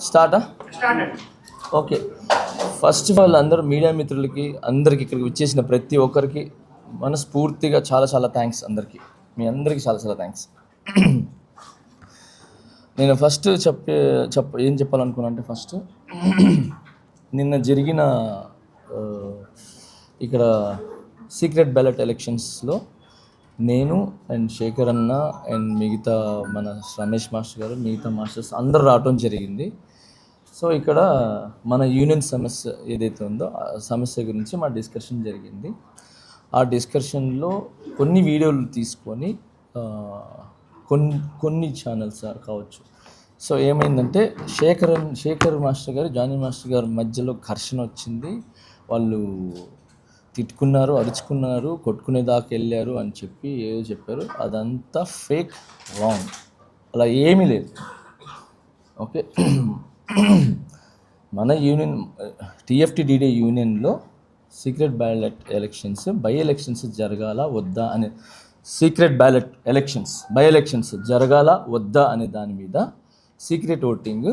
స్టార్టా? Okay. First of all అందరూ media మిత్రులకి అందరికి ఇక్కడికి వచ్చేసిన ప్రతి ఒక్కరికి మనస్ఫూర్తిగా చాలా చాలా థ్యాంక్స్. మీ అందరికీ చాలా చాలా థ్యాంక్స్. నేను ఫస్ట్ ఏం చెప్పాలనుకున్నా అంటే ఫస్ట్ నిన్న జరిగిన ఇక్కడ సీక్రెట్ బ్యాలెట్ ఎలక్షన్స్లో నేను అండ్ శేఖర్ అన్న అండ్ మిగతా మన రమేష్ మాస్టర్ గారు మిగతా మాస్టర్స్ అందరూ రావటం జరిగింది. సో ఇక్కడ మన యూనియన్ సమస్య ఏదైతే ఉందో ఆ సమస్య గురించి మా డిస్కషన్ జరిగింది. ఆ డిస్కషన్లో కొన్ని వీడియోలు తీసుకొని కొన్ని ఛానల్స్ కావచ్చు. సో ఏమైందంటే శేఖర్ మాస్టర్ గారు జానీ మాస్టర్ గారి మధ్యలో ఘర్షణ వచ్చింది. వాళ్ళు తిట్టుకున్నారు, అరుచుకున్నారు, కొట్టుకునేదాకా వెళ్ళారు అని చెప్పి ఏదో చెప్పారు. అదంతా ఫేక్, రాంగ్. అలా ఏమీ లేదు. ఓకే, మన యూనియన్ టీఎఫ్టీడీడీ యూనియన్లో secret ballot elections by elections జరగాల వద్దా అనే సీక్రెట్ బ్యాలెట్ బై ఎలక్షన్స్ జరగాల వద్దా అనే దాని మీద సీక్రెట్ ఓటింగ్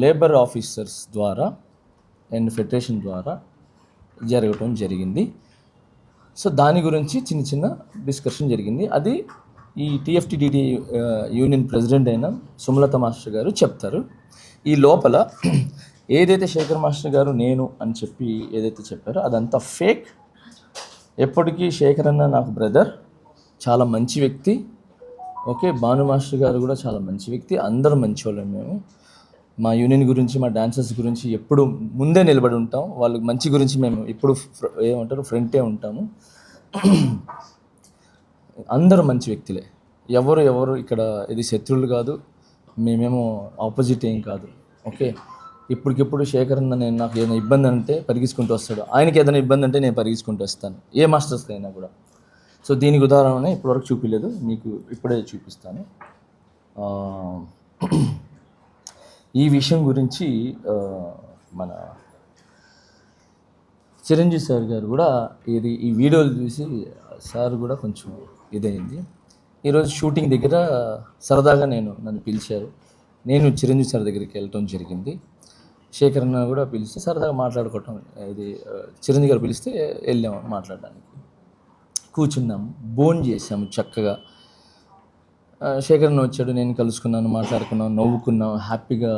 లేబర్ ఆఫీసర్స్ ద్వారా అండ్ ఫెడరేషన్ ద్వారా జరగటం జరిగింది. సో దాని గురించి చిన్న డిస్కషన్ జరిగింది. అది ఈ టీఎఫ్టీడీడీ యూనియన్ ప్రెసిడెంట్ అయిన సుమలత మాస్టర్ గారు చెప్తారు. ఈ లోపల ఏదైతే శేఖర్ మాస్టర్ గారు నేను అని చెప్పి ఏదైతే చెప్పారో అదంతా ఫేక్. ఎప్పటికీ శేఖర్ అన్న నాకు బ్రదర్, చాలా మంచి వ్యక్తి. ఓకే, భాను మాస్టర్ గారు కూడా చాలా మంచి వ్యక్తి. అందరూ మంచి వాళ్ళం. మేము మా యూనియన్ గురించి మా డాన్సర్స్ గురించి ఎప్పుడు ముందే నిలబడి ఉంటాం. వాళ్ళ మంచి గురించి మేము ఎప్పుడు ఫ్రంటే ఉంటాము. అందరూ మంచి వ్యక్తులే. ఎవరు ఇక్కడ ఇది శత్రువులు కాదు, మేమేమో ఆపోజిట్ ఏం కాదు. ఓకే, ఇప్పటికిప్పుడు శేఖర్ అన్న నాకు ఏదైనా ఇబ్బంది అంటే పరిగెత్తుకుంటూ వస్తాడు, ఆయనకి ఏదైనా ఇబ్బంది అంటే నేను పరిగెత్తుకుంటూ వస్తాను, ఏ మాస్టర్స్కి అయినా కూడా. సో దీనికి ఉదాహరణ ఇప్పటివరకు చూపించలేదు, మీకు ఇప్పుడే చూపిస్తాను. ఈ విషయం గురించి మన చిరంజీవి సార్ గారు కూడా ఈ వీడియోలు చూసి సార్ కూడా కొంచెం ఇదైంది. ఈరోజు షూటింగ్ దగ్గర సరదాగా నన్ను పిలిచారు. నేను చిరంజీవి సార్ దగ్గరికి వెళ్ళటం జరిగింది. శేఖర్ అన్న కూడా పిలిస్తే సరదాగా మాట్లాడుకోవటం, చిరంజీవి గారు పిలిస్తే వెళ్ళాము మాట్లాడడానికి. కూర్చున్నాము, భోజనం చేసాము చక్కగా. శేఖర్ అన్న వచ్చాడు, నేను కలుసుకున్నాను, మాట్లాడుకున్నాం, నవ్వుకున్నాం, హ్యాపీగా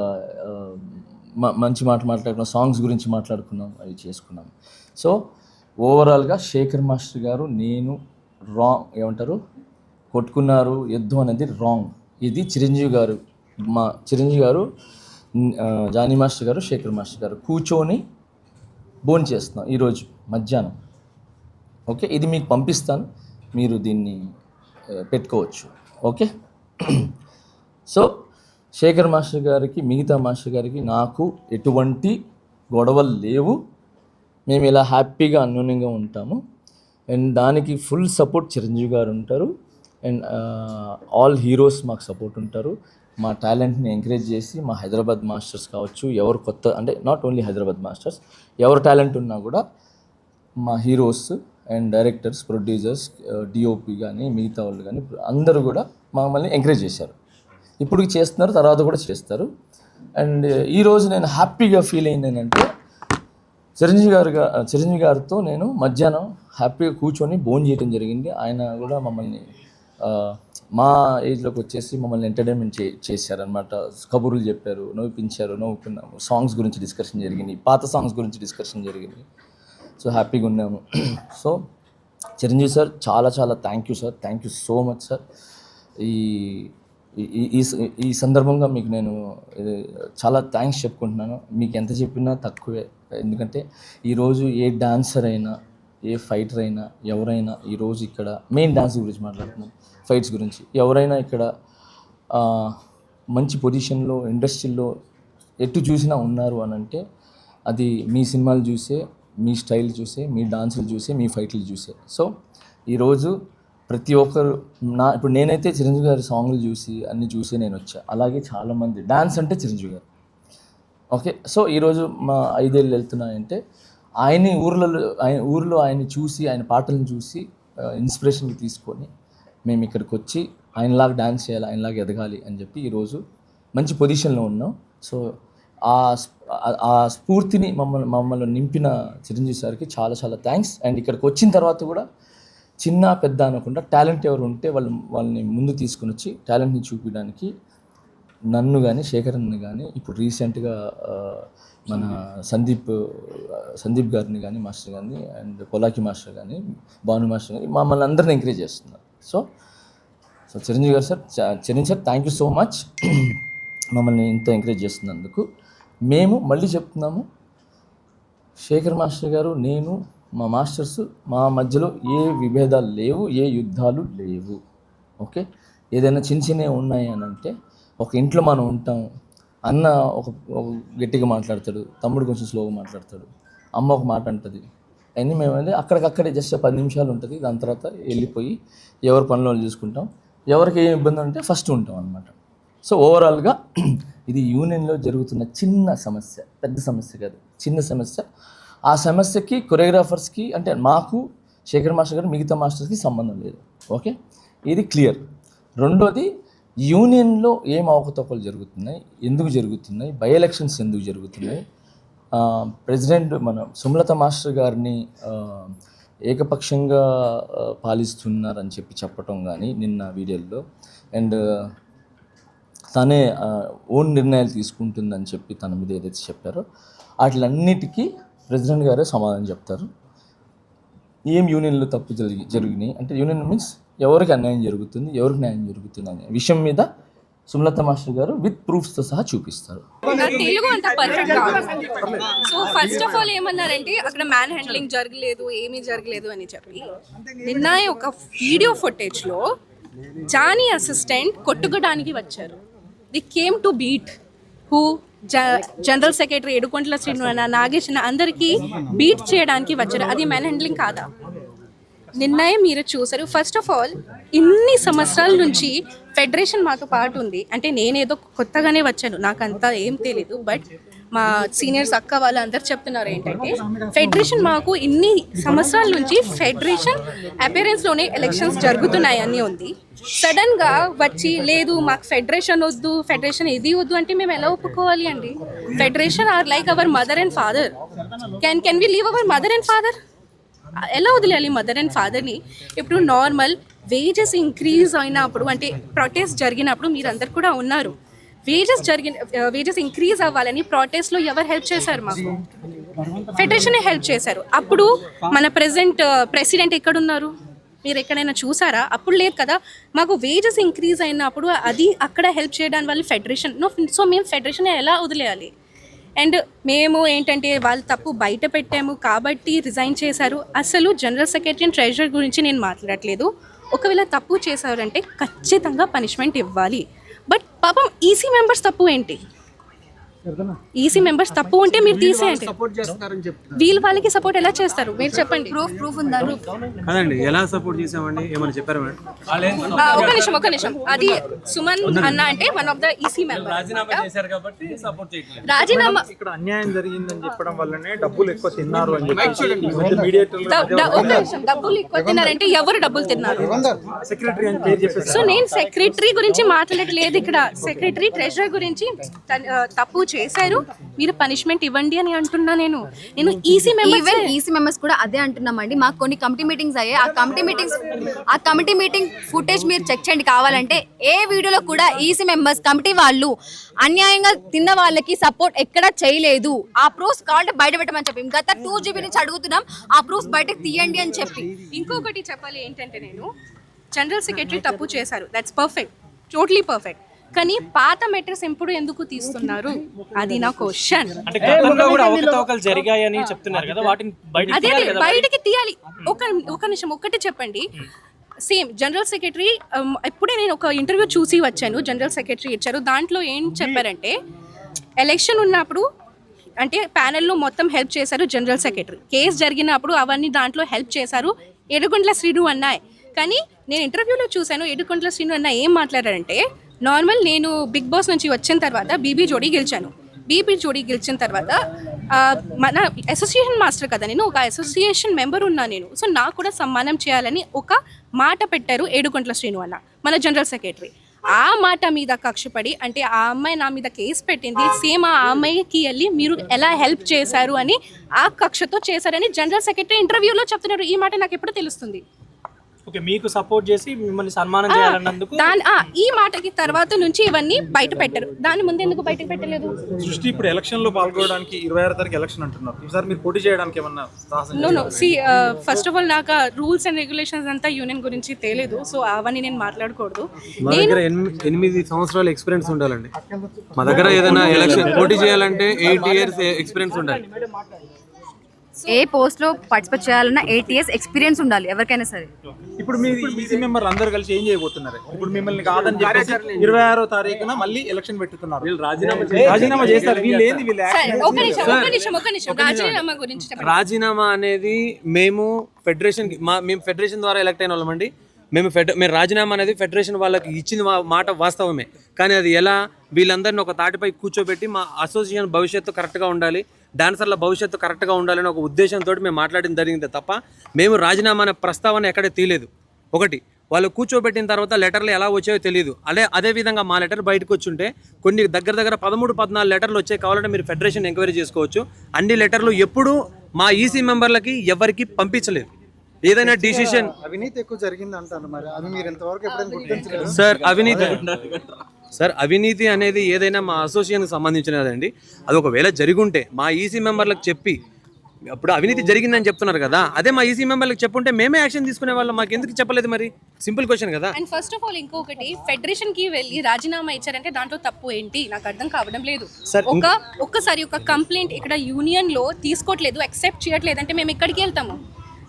మంచి మాట్లాడుకున్నాం, సాంగ్స్ గురించి మాట్లాడుకున్నాం, అవి చేసుకున్నాం. సో ఓవరాల్గా శేఖర్ మాస్టర్ గారు నేను కొట్టుకున్నారు యుద్ధం అనేది రాంగ్. ఇది చిరంజీవి గారు జానీ మాస్టర్ గారు శేఖర్ మాస్టర్ గారు కూర్చొని భోజనం చేస్తున్నాం ఈరోజు మధ్యాహ్నం. ఓకే, ఇది మీకు పంపిస్తాను, మీరు దీన్ని పెట్టుకోవచ్చు. ఓకే, సో శేఖర్ మాస్టర్ గారికి మిగతా మాస్టర్ గారికి నాకు ఎటువంటి గొడవలు లేవు. మేము ఇలా హ్యాపీగా అన్యోన్యంగా ఉంటాము. అండ్ దానికి ఫుల్ సపోర్ట్ చిరంజీవి గారు ఉంటారు. అండ్ ఆల్ హీరోస్ మాకు సపోర్ట్ ఉంటారు. మా టాలెంట్ని ఎంకరేజ్ చేసి మా హైదరాబాద్ మాస్టర్స్ కావచ్చు, ఎవరు కొత్త అంటే నాట్ ఓన్లీ హైదరాబాద్ మాస్టర్స్, ఎవరు టాలెంట్ ఉన్నా కూడా మా heroes and directors, producers, DOP కానీ మిగతా వాళ్ళు కానీ అందరూ కూడా మమ్మల్ని ఎంకరేజ్ చేశారు. ఇప్పుడు చేస్తున్నారు, తర్వాత కూడా చేస్తారు. అండ్ ఈరోజు నేను హ్యాపీగా ఫీల్ అయింది ఏంటంటే చిరంజీవి గారితో నేను మధ్యాహ్నం హ్యాపీగా కూర్చొని భోజనం చేయడం జరిగింది. ఆయన కూడా మమ్మల్ని మా ఏజ్లోకి వచ్చేసి మమ్మల్ని ఎంటర్టైన్మెంట్ చేశారనమాట. కబుర్లు చెప్పారు, నవ్వించారు, నవ్వుకున్నాము, సాంగ్స్ గురించి డిస్కషన్ జరిగింది, పాత సాంగ్స్ గురించి డిస్కషన్ జరిగింది. సో హ్యాపీగా ఉన్నాము. సో చిరంజీవి సార్ చాలా చాలా thank you sir, thank you so much sir. ఈ సందర్భంగా మీకు నేను చాలా థ్యాంక్స్ చెప్పుకుంటున్నాను. మీకు ఎంత చెప్పినా తక్కువే. ఎందుకంటే ఈరోజు ఏ డాన్సర్ అయినా, ఏ ఫైటర్ అయినా, ఎవరైనా ఈరోజు ఇక్కడ మెయిన్ డాన్స్ గురించి మాట్లాడుతున్నాం, ఫైట్స్ గురించి, ఎవరైనా ఇక్కడ మంచి పొజిషన్లో ఇండస్ట్రీలో ఎటు చూసినా ఉన్నారు అని అంటే అది మీ సినిమాలు చూసే, మీ స్టైల్ చూసే, మీ డాన్సులు చూసే, మీ ఫైట్లు చూసే. సో ఈరోజు ప్రతి ఒక్కరు ఇప్పుడు నేనైతే చిరంజీవి గారి సాంగ్లు చూసి అన్నీ చూసి నేను వచ్చా. అలాగే చాలామంది డాన్స్ అంటే చిరంజీవి గారు. ఓకే, సో ఈరోజు మా 5 ఏళ్ళు వెళ్తున్నాయంటే ఊర్లో ఆయన్ని చూసి, ఆయన పాటలను చూసి ఇన్స్పిరేషన్కి తీసుకొని మేము ఇక్కడికి వచ్చి ఆయనలాగా డాన్స్ చేయాలి, ఆయనలాగా ఎదగాలి అని చెప్పి ఈరోజు మంచి పొజిషన్లో ఉన్నాం. సో ఆ స్ఫూర్తిని మమ్మల్ని నింపిన చిరంజీవి సార్కి చాలా చాలా థ్యాంక్స్. అండ్ ఇక్కడికి వచ్చిన తర్వాత కూడా చిన్న పెద్ద అనకుండా టాలెంట్ ఎవరు ఉంటే వాళ్ళని ముందు తీసుకుని వచ్చి టాలెంట్ని చూపించడానికి నన్ను కానీ శేఖరన్ని కానీ ఇప్పుడు రీసెంట్గా మన సందీప్ గారిని కానీ మాస్టర్ కానీ అండ్ పొలాకి మాస్టర్ కానీ భాను మాస్టర్ కానీ మమ్మల్ని అందరిని ఎంకరేజ్ చేస్తున్నారు. సో చిరంజీవి గారు sir, thank you so much మమ్మల్ని ఇంత ఎంకరేజ్ చేస్తున్నందుకు. మేము మళ్ళీ చెప్తున్నాము, శేఖర్ మాస్టర్ గారు, నేను, మా మాస్టర్స్, మా మధ్యలో ఏ విభేదాలు లేవు, ఏ యుద్ధాలు లేవు. ఓకే, ఏదైనా చిన్నవి ఉన్నాయి అని అంటే ఒక ఇంట్లో మనం ఉంటాం, అన్న ఒక గట్టిగా మాట్లాడతాడు, తమ్ముడు కొంచెం స్లోగా మాట్లాడతాడు, అమ్మ ఒక మాట అంటుంది, అన్నీ మేమైతే అక్కడికక్కడే జస్ట్ 10 నిమిషాలు ఉంటుంది. దాని తర్వాత వెళ్ళిపోయి ఎవరి పనులు చూసుకుంటాం, ఎవరికి ఏం ఇబ్బంది ఉంటే ఫస్ట్ ఉంటాం అనమాట. సో ఓవరాల్గా ఇది యూనియన్లో జరుగుతున్న చిన్న సమస్య, పెద్ద సమస్య కాదు, చిన్న సమస్య. ఆ సమస్యకి కొరియోగ్రాఫర్స్కి అంటే మాకు శేఖర్ మాస్టర్ గారు మిగతా మాస్టర్స్కి సంబంధం లేదు. ఓకే, ఇది క్లియర్. రెండోది, యూనియన్లో ఏం అవకతవకలు జరుగుతున్నాయి, ఎందుకు జరుగుతున్నాయి, బై ఎలక్షన్స్ ఎందుకు జరుగుతున్నాయి, ప్రెసిడెంట్ మన సుమలత మాస్టర్ గారిని ఏకపక్షంగా పాలిస్తున్నారని చెప్పటం కానీ నిన్న వీడియోలో, అండ్ తనే ఓన్ నిర్ణయాలు తీసుకుంటుందని చెప్పి తన మీద ఏదైతే చెప్పారో వాటిలన్నిటికీ ప్రెసిడెంట్ గారే సమాధానం చెప్తారు. ఏం యూనియన్లో తప్పు జరిగినాయి అంటే, యూనియన్ మీన్స్ ఎవరికి అన్యాయం జరుగుతుంది, ఎవరికి న్యాయం జరుగుతుంది అనే విషయం మీద సుమలత మాస్టర్ గారు విత్ ప్రూఫ్స్తో సహా చూపిస్తారు. తెలుగు అంత పర్ఫెక్ట్ కాదు. సో ఫస్ట్ ఆఫ్ ఆల్ ఏమన్నారంటే అక్కడ మ్యాన్ హ్యాండ్లింగ్ జరగలేదు, ఏమీ జరగలేదు అని చెప్పి, నిన్న ఒక వీడియో ఫుటేజ్లో జానీ అసిస్టెంట్ కొట్టుకోవడానికి వచ్చారు. The came to beat who general secretary ఏడుకొండల శ్రీను, నాగేష్ అందరికీ బీట్ చేయడానికి వచ్చారు. అది మ్యాన్ హ్యాండ్లింగ్ కాదా? నిర్ణయం మీరు చూసారు. ఫస్ట్ ఆఫ్ ఆల్ ఇన్ని సంవత్సరాల నుంచి ఫెడరేషన్ మాతో పాటు ఉంది. అంటే నేనేదో కొత్తగానే వచ్చాను, నాకు అంతా ఏం తెలీదు. బట్ మా సీనియర్స్ అక్క వాళ్ళు అందరు చెప్తున్నారు ఏంటంటే, ఫెడరేషన్ మాకు ఇన్ని సంవత్సరాల నుంచి ఫెడరేషన్ అపియరెన్స్లోనే ఎలక్షన్స్ జరుగుతున్నాయి అని ఉంది. సడన్గా వచ్చి లేదు మాకు ఫెడరేషన్ వద్దు, ఫెడరేషన్ ఇది వద్దు అంటే మేము ఎలా ఒప్పుకోవాలి అండి? Federation are like our mother and father. Can we leave our mother and father? ఎలా వదిలేయాలి మదర్ అండ్ ఫాదర్ని? ఇప్పుడు నార్మల్ వేజెస్ ఇంక్రీజ్ అయినప్పుడు, అంటే ప్రొటెస్ట్ జరిగినప్పుడు మీరు అందరు కూడా ఉన్నారు, వేజెస్ ఇంక్రీజ్ అవ్వాలని ప్రొటెస్ట్లో ఎవరు హెల్ప్ చేశారు? మాకు ఫెడరేషనే హెల్ప్ చేశారు. అప్పుడు మన ప్రెసిడెంట్ ఎక్కడున్నారు? మీరు ఎక్కడైనా చూసారా? అప్పుడు లేదు కదా. మాకు వేజెస్ ఇంక్రీజ్ అయినప్పుడు అది అక్కడ హెల్ప్ చేయడానికి వాళ్ళు ఫెడరేషన్. సో మేము ఫెడరేషన్ ఎలా వదిలేయాలి? అండ్ మేము ఏంటంటే వాళ్ళు తప్పు బయట పెట్టాము కాబట్టి రిజైన్ చేశారు. అసలు జనరల్ సెక్రటరీ అండ్ ట్రెజరర్ గురించి నేను మాట్లాడట్లేదు. ఒకవేళ తప్పు చేశారంటే ఖచ్చితంగా పనిష్మెంట్ ఇవ్వాలి. బట్ పాపం ఈసీ మెంబర్స్ తప్పు ఏంటి? ఈసీ మెంబర్స్ తప్పు ఉంటే మీరు తీసేయండి. వీళ్ళు వాళ్ళకి సపోర్ట్ ఎలా చేస్తారు మీరు చెప్పండి? ప్రూఫ్ ఉందా? కాదండి, ఎలా సపోర్ట్ చేసామండి? ఏమైనా చెప్పారు మేడం? ఒక నిమిషం. అది సుమన్ అన్న అంటే one of the EC member రాజీనామా. ఇక్కడ అన్యాయం జరిగిందని చెప్పడం వల్లనే డబ్బులు ఎక్కువ తిన్నారు అని డబ్బులు ఎక్కువ తిన్నారంటే ఎవరు డబ్బులు తిన్నారు? సెక్రటరీ అని పేరు చెప్పేసి. సో నేను సెక్రటరీ గురించి మాట్లాడట్లేదు ఇక్కడ. సెక్రటరీ ట్రెజరర్ గురించి తప్పు చేశారు, మీరు పనిష్మెంట్ ఇవ్వండి అని అంటున్నా. నేను ఈసీ మెంబర్స్ కూడా అదే అంటున్నామండి. మాకు కొన్ని కమిటీ మీటింగ్స్ అయ్యాయి. ఆ కమిటీ మీటింగ్ ఫుటేజ్ మీరు చెక్ చేయండి కావాలంటే. ఏ వీడియోలో కూడా ఈసీ మెంబర్స్ కమిటీ వాళ్ళు అన్యాయంగా తిన్న వాళ్ళకి సపోర్ట్ ఎక్కడ చేయలేదు. ఆ ప్రూఫ్స్ కావాలంటే బయట పెట్టమని చెప్పి గత 2 GB నుంచి అడుగుతున్నాం, ఆ ప్రూఫ్స్ బయటకు తీయండి అని చెప్పి. ఇంకొకటి చెప్పాలి ఏంటంటే, నేను జనరల్ సెక్రటరీ తప్పు చేశారు, దట్స్ పర్ఫెక్ట్, టోటలీ పర్ఫెక్ట్. కానీ పాత మెటర్స్ ఎప్పుడు ఎందుకు తీస్తున్నారు? అది నా క్వశ్చన్. అదే బయటికి తీయాలి. ఒక నిమిషం ఒక్కటి చెప్పండి. సేమ్ జనరల్ సెక్రటరీ, ఇప్పుడే నేను ఒక ఇంటర్వ్యూ చూసి వచ్చాను, జనరల్ సెక్రటరీ ఇచ్చారు. దాంట్లో ఏం చెప్పారంటే, ఎలక్షన్ ఉన్నప్పుడు అంటే ప్యానెల్లో మొత్తం హెల్ప్ చేశారు జనరల్ సెక్రటరీ. కేసు జరిగినప్పుడు అవన్నీ దాంట్లో హెల్ప్ చేశారు ఏడుకొండల శ్రీను అన్నాయ్. కానీ నేను ఇంటర్వ్యూలో చూశాను, ఏడుకొండల శ్రీను అన్న ఏం మాట్లాడారంటే, నార్మల్ నేను బిగ్ బాస్ నుంచి వచ్చిన తర్వాత బీబీ జోడీ గెలిచిన తర్వాత మన అసోసియేషన్ మాస్టర్ కదా, నేను ఒక అసోసియేషన్ మెంబర్ ఉన్నా నేను. సో నాకు కూడా సన్మానం చేయాలని ఒక మాట పెట్టారు ఏడుకొండల శ్రీను అన్న, మన జనరల్ సెక్రటరీ. ఆ మాట మీద కక్షపడి అంటే ఆ అమ్మాయి నా మీద కేసు పెట్టింది, సేమ్ ఆ అమ్మాయికి వెళ్ళి మీరు ఎలా హెల్ప్ చేశారు అని ఆ కక్షతో చేశారని జనరల్ సెక్రటరీ ఇంటర్వ్యూలో చెప్తున్నారు. ఈ మాట నాకు ఎప్పుడు తెలుస్తుంది? ఓకే, మీకు సపోర్ట్ చేసి మిమ్మల్ని సన్మానం చేయాలన్నందుకు ఈ మాటకి తర్వాత నుంచి ఇవన్నీ బయట పెట్టరు. దాని ముందు ఎందుకు బయటకు పెట్టలేదు? సృష్టి ఇప్పుడు ఎలక్షన్ లో పాల్గొనడానికి 26 తారీఖు ఎలక్షన్ అంటున్నారు. ఈసారి మీరు పోటీ చేయడానికి ఏమన్నా నో ఫస్ట్ ఆఫ్ ఆల్ నాకు రూల్స్ అండ్ రెగ్యులేషన్స్ అంతా యూనియన్ గురించి తెలియదు, సో అవన్నీ నేను మాట్లాడకూడదు. మా దగ్గర 8 సంవత్సరాల ఎక్స్పీరియన్స్ ఉండాలండి. మా దగ్గర ఏదైనా ఎలక్షన్ పోటీ చేయాలంటే 8 years ఎక్స్పీరియన్స్ ఉండాలి. ఏ పోస్ట్ లో పార్టిసిపేట్ చేయాలన్నా 8 years ఎక్స్పీరియన్స్ ఉండాలి ఎవరికైనా సరే. ఇప్పుడు మీ ఈసీ మెంబర్లు అందరూ కలిసి ఏం చేయబోతున్నారు? ఇప్పుడు మిమ్మల్ని కాదని చెప్పేసి 26వ తారీఖున మళ్ళీ ఎలక్షన్ పెట్టుతున్నారు. రాజీనామా చేస్తారు. రాజీనామా గురించి చెప్పండి. రాజీనామా అనేది మేము ఫెడరేషన్ ద్వారా ఎలక్ట్ అయిన వాళ్ళమండి. మేము రాజీనామా అనేది ఫెడరేషన్ వాళ్ళకి ఇచ్చిన మాట వాస్తవమే. కానీ అది ఎలా వీళ్ళందరినీ ఒక తాటిపై కూర్చోబెట్టి మా అసోసియేషన్ భవిష్యత్తు కరెక్ట్గా ఉండాలి, డాన్సర్ల భవిష్యత్తు కరెక్ట్గా ఉండాలని ఒక ఉద్దేశంతో మేము మాట్లాడడం జరిగింది తప్ప మేము రాజీనామా అనే ప్రస్తావన ఎక్కడ తీయలేదు. ఒకటి, వాళ్ళు కూర్చోబెట్టిన తర్వాత లెటర్లు ఎలా వచ్చాయో తెలియదు. అదేవిధంగా మా లెటర్ బయటకు వచ్చుంటే కొన్ని దగ్గర 13-14 లెటర్లు వచ్చాయి. కావాలంటే మీరు ఫెడరేషన్ ఎంక్వైరీ చేసుకోవచ్చు. అన్ని లెటర్లు ఎప్పుడూ మా ఈసీ మెంబర్లకి ఎవరికి పంపించలేదు. ఏదైనా డిసిషన్ అవినీతి ఎక్కువ జరిగింది అంటారు. మరి అది మీరు ఎంతవరకు ఎప్పుడైనా గుర్తించలేదు? సార్ అవినీతి అనేది ఏదైనా మా అసోసియేషన్కి సంబంధించినదండి. అది ఒకవేళ జరుగుంటే మా ఈసీ మెంబర్లకు చెప్పి, అప్పుడు అవినీతి జరిగిందని చెప్తున్నారు కదా, అదే మా ఈసీ మెంబర్లకు చెప్పుంటే మేమే యాక్షన్ తీసుకునే వాళ్ళం. మాకు ఎందుకు చెప్పలేదు? మరి సింపుల్ క్వశ్చన్ కదా. అండ్ ఫస్ట్ ఆఫ్ ఆల్ ఇంకొకటి, ఫెడరేషన్ కి వెళ్ళి రాజీనామా ఇచ్చారంటే దాంట్లో తప్పు ఏంటి నాకు అర్థం కావడం లేదు. ఒక్కసారి ఒక కంప్లైంట్ ఇక్కడ యూనియన్ లో తీసుకోవట్లేదు, అక్సెప్ట్ చేయట్లేదు అంటే మేము ఎక్కడికి వెళ్తాము?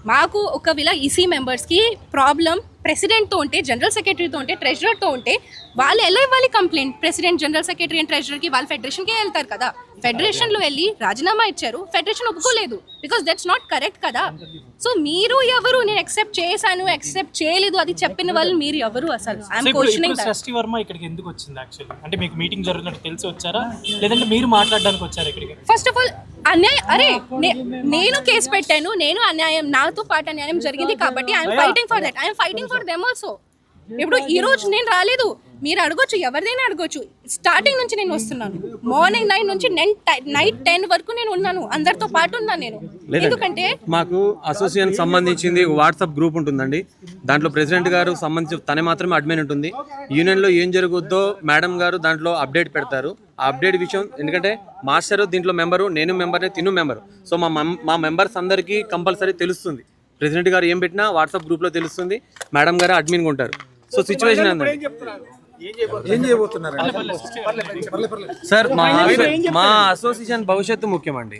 మాకు ఒకవేళ ఈసీ మెంబర్స్కి ప్రాబ్లం ప్రెసిడెంట్తో ఉంటే, జనరల్ సెక్రటరీతో ఉంటే, ట్రెజరర్తో ఉంటే వాళ్ళు ఎలా ఇవ్వాలి complaint? President, general secretary and ట్రెజరర్కి వాళ్ళు ఫెడరేషన్కే వెళ్తారు కదా. ఫెడరేషన్లో వెళ్ళి రాజీనామా ఇచ్చారు, ఫెడరేషన్ ఒప్పుకోలేదు, బికాస్ దట్స్ నాట్ కరెక్ట్ కదా. సో మీరు ఎవరు? నేను యాక్సెప్ట్ చేశాను, యాక్సెప్ట్ చేయలేదు అది చెప్పిన వాళ్ళు మీరు ఎవరు? అసలు సృష్టి వర్మ ఇక్కడికి ఎందుకు వచ్చింది యాక్చువల్లీ? అంటే మీకు మీటింగ్ జరుగుతున్నట్టు తెలిసి వచ్చారా, లేదంటే మీరు మాట్లాడడానికి వచ్చారా ఇక్కడికి? ఫస్ట్ ఆఫ్ ఆల్ అన్యాయం, నేను కేసు పెట్టాను, నేను అన్యాయం, నాతో పాటు అన్యాయం జరిగింది కాబట్టి I'm fighting for that, I'm fighting for them also. ఇప్పుడు ఈ రోజు నేను రాలేదు, మీరు అడగొచ్చు, ఎవరిదైనా అడగొచ్చు. స్టార్టింగ్ నుంచి నేను వస్తున్నాను, మార్నింగ్ 9 నుంచి నైట్ 10 వరకు నేను ఉన్నాను, అందరితో పాటు ఉన్నాను నేను. ఎందుకంటే మాకు అసోసియేషన్ సంబంధించింది వాట్సాప్ గ్రూప్ ఉంటుందండి. దాంట్లో ప్రెసిడెంట్ గారు సంబంధించి తనే మాత్రమే అడ్మిన్ ఉంటుంది. యూనియన్లో ఏం జరుగుద్దో మేడం గారు దాంట్లో అప్డేట్ పెడతారు. ఆ అప్డేట్ విషయం, ఎందుకంటే మాస్టర్ దీంట్లో మెంబరు, నేను మెంబర్ని, తిను మెంబరు. సో మా మెంబర్స్ అందరికీ కంపల్సరీ తెలుస్తుంది. ప్రెసిడెంట్ గారు ఏం పెట్టినా వాట్సాప్ గ్రూప్లో తెలుస్తుంది. మేడం గారు అడ్మిన్గా ఉంటారు. సో సిచ్యువేషన్ ఏంటంటే సార్ మా అసోసియేషన్ భవిష్యత్తు ముఖ్యమండి,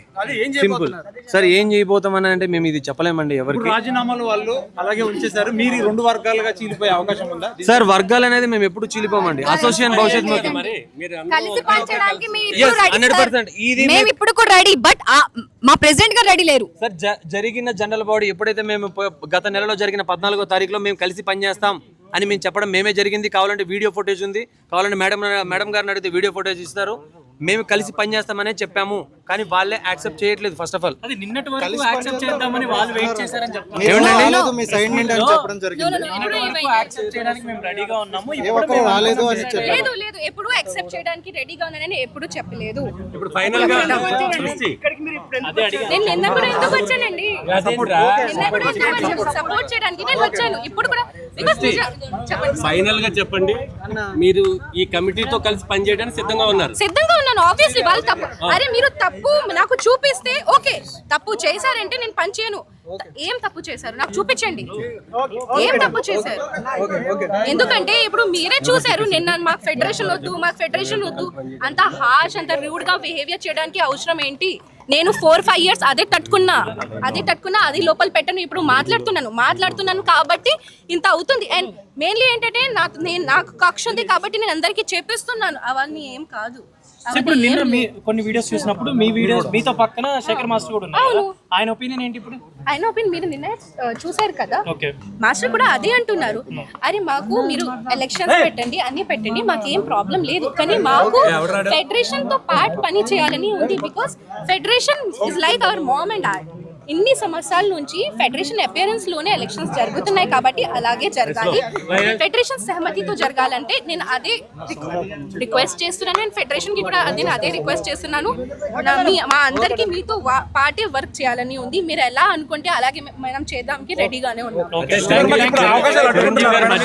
సింపుల్. సార్ ఏం చేయబోతామని అంటే మేము ఇది చెప్పలేమండి ఎవరికి. రాజీనామాలు వాళ్ళు అలాగే ఉంచేశారు, మీరు 2 వర్గాలుగా చీలిపోయే అవకాశం ఉందా? సార్ వర్గాలు అనేది మేము ఎప్పుడు చీలిపోమండి. అసోసియేషన్ భవిష్యత్తు ముఖ్యం. మేము ఇప్పుడు కూడా రెడీ, బట్ మా ప్రెసిడెంట్ గారు రెడీ లేరు. సార్ జరిగిన జనరల్ బాడీ ఎప్పుడైతే మేము గత నెలలో జరిగిన 14వ తారీఖులో మేము కలిసి పనిచేస్తాం అని మేము చెప్పడం మేమే జరిగింది. కావాలంటే వీడియో ఫుటేజ్ ఉంది, కావాలంటే మేడం గారిని అడిగితే వీడియో ఫుటేజ్ ఇస్తారు. మేము కలిసి పనిచేస్తామనే చెప్పాము, కానీ వాళ్ళే యాక్సెప్ట్ చేయట్లేదు. ఫస్ట్ ఆఫ్ ఆల్ అది నిన్నటి వరకు యాక్సెప్ట్ చేద్దామని వాళ్ళు వెయిట్ చేశారని చెప్తున్నారు. ఏమండి మీ సైడ్ నుండి అని చెప్పడం జరిగింది. యాక్సెప్ట్ చేయడానికి మేము రెడీగా ఉన్నాము, రాలేదు అని లేదు లేదు ఎప్పుడు యాక్సెప్ట్ చేయడానికి రెడీగా ఉన్నానని ఎప్పుడు చెప్పలేదు. ఇప్పుడు ఫైనల్ గా నేను నిన్న కూడా ఎందుకు వచ్చానండి, సపోర్ట్ చేయడానికి నేను వచ్చాను. ఇప్పుడు కూడా ఫైనల్ గా చెప్పండి, మీరు ఈ కమిటీతో కలిసి పనిచేయడానికి సిద్ధంగా ఉన్నారు? సిద్ధంగా ఉన్నాను. ఆబ్వియస్లీ వాళ్ళు తప్పు, అరే మీరు తప్పు నాకు చూపిస్తే ఓకే, తప్పు చేశారంటే నేను పని చేయను. ఏం తప్పు చేశారు నాకు చూపించండి, ఏం తప్పు చేశారు. ఎందుకంటే ఇప్పుడు మీరే చూసారు నిన్న మాకు ఫెడరేషన్ వద్దు అంత హార్ష్, అంత రూడ్ గా బిహేవియర్ చేయడానికి అవసరం ఏంటి? నేను 4-5 years అదే తట్టుకున్నా, అది లోపల పెట్టను. ఇప్పుడు మాట్లాడుతున్నాను కాబట్టి ఇంత అవుతుంది. అండ్ మెయిన్లీ ఏంటంటే నాకు కక్ష ఉంది కాబట్టి నేను అందరికీ చెప్పిస్తున్నాను, అవన్నీ ఏం కాదు. ఇప్పుడు నిన్న కొన్ని వీడియోస్ చూసినప్పుడు మీ వీడియోస్ మీతో పక్కన శేఖర్ మాస్టర్ కూడా ఉన్నారు, ఆయన ఒపీనియన్ ఏంటి? ఇప్పుడు ఆయన ఒపీనియన్ మీరు నిన్న చూసారు కదా, మాస్టర్ కూడా అదే అంటున్నారు. అరే మాకు మీరు ఎలక్షన్స్ పెట్టండి, అన్ని పెట్టండి, మాకేం ప్రాబ్లం లేదు, కానీ మాకు ఫెడరేషన్ తో పాటు పని చేయాలని ఉంది. Because federation is like our mom and dad. ఇన్ని సంవత్సరాల నుంచి ఫెడరేషన్ అపియరెన్స్ లోనే ఎలక్షన్స్ జరుగుతున్నాయి కాబట్టి అలాగే జరగాలి. ఫెడరేషన్ సహమతితో జరగాలంటే నేను అదే రిక్వెస్ట్ చేస్తున్నాను. నేను ఫెడరేషన్ కి కూడా అదే రిక్వెస్ట్ చేస్తున్నాను. మా అందరికి మీతో పార్టీ వర్క్ చేయాలని ఉంది. మీరు ఎలా అనుకుంటే అలాగే మనం చేద్దాంకి రెడీగానే ఉన్నాం.